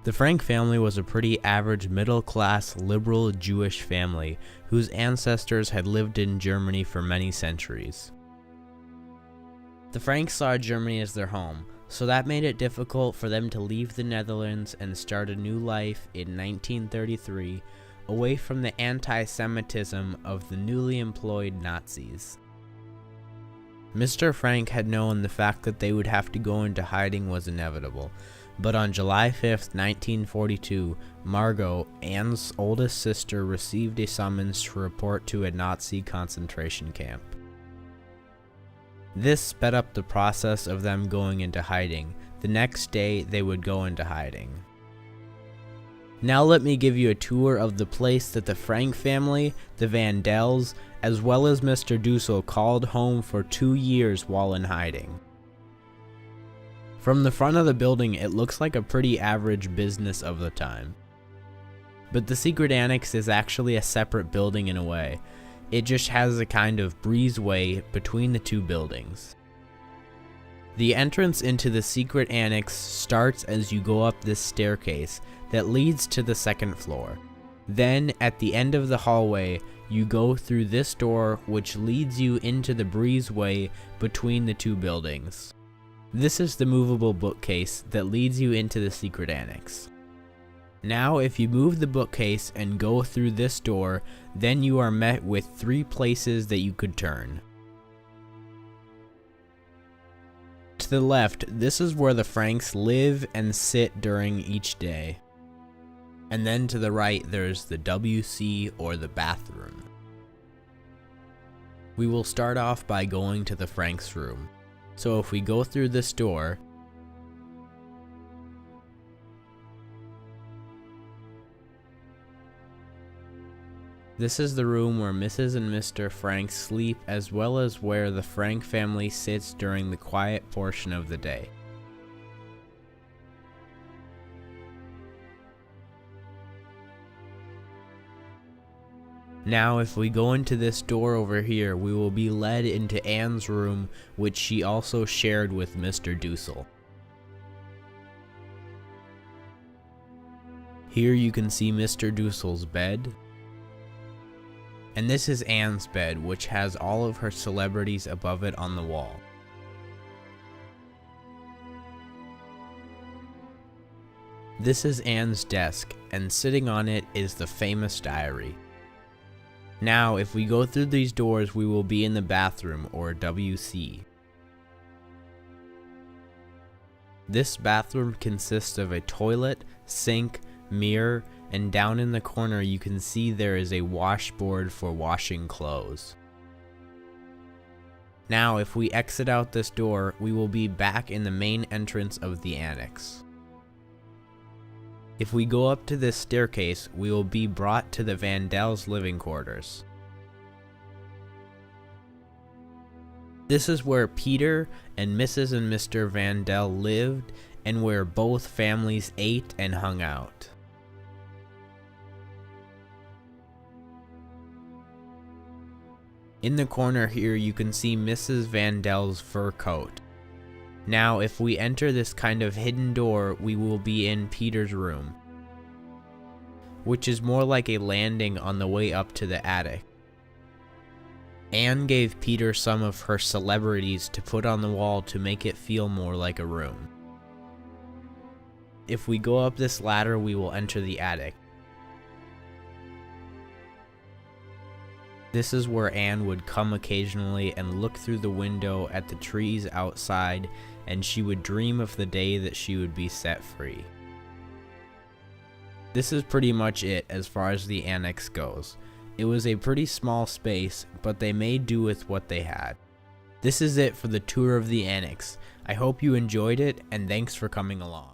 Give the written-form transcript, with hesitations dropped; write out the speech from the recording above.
The Frank family was a pretty average middle-class liberal Jewish family whose ancestors had lived in Germany for many centuries. The Franks saw Germany as their home, so that made it difficult for them to leave the Netherlands and start a new life in 1933 away from the anti-Semitism of the newly employed Nazis. Mr. Frank had known the fact that they would have to go into hiding was inevitable, but on July 5, 1942, Margot, Anne's oldest sister, received a summons to report to a Nazi concentration camp. This sped up the process of them going into hiding. The next day, they would go into hiding. Now let me give you a tour of the place that the Frank family, the Vandals, as well as Mr. Dussel called home for 2 years while in hiding. From the front of the building, it looks like a pretty average business of the time. But the secret annex is actually a separate building in a way. It just has a kind of breezeway between the two buildings. The entrance into the secret annex starts as you go up this staircase that leads to the second floor. Then, at the end of the hallway, you go through this door which leads you into the breezeway between the two buildings. This is the movable bookcase that leads you into the secret annex. Now, if you move the bookcase and go through this door, then you are met with 3 places that you could turn. To the left, this is where the Franks live and sit during each day. And then to the right, there's the WC or the bathroom. We will start off by going to the Franks' room. So if we go through this door, this is the room where Mrs. and Mr. Frank sleep, as well as where the Frank family sits during the quiet portion of the day. Now, if we go into this door over here, we will be led into Anne's room, which she also shared with Mr. Dussel. Here you can see Mr. Dussel's bed. And this is Anne's bed, which has all of her celebrities above it on the wall. This is Anne's desk, and sitting on it is the famous diary. Now, if we go through these doors, we will be in the bathroom, or WC. This bathroom consists of a toilet, sink, mirror, and down in the corner you can see there is a washboard for washing clothes. Now, if we exit out this door, we will be back in the main entrance of the annex. If we go up to this staircase, we will be brought to the Vandals' living quarters. This is where Peter and Mrs. and Mr. Vandal lived, and where both families ate and hung out. In the corner here, you can see Mrs. Vandal's fur coat. Now, if we enter this kind of hidden door, we will be in Peter's room, which is more like a landing on the way up to the attic. Anne gave Peter some of her celebrities to put on the wall to make it feel more like a room. If we go up this ladder, we will enter the attic. This is where Anne would come occasionally and look through the window at the trees outside, and she would dream of the day that she would be set free. This is pretty much it as far as the annex goes. It was a pretty small space, but they made do with what they had. This is it for the tour of the annex. I hope you enjoyed it, and thanks for coming along.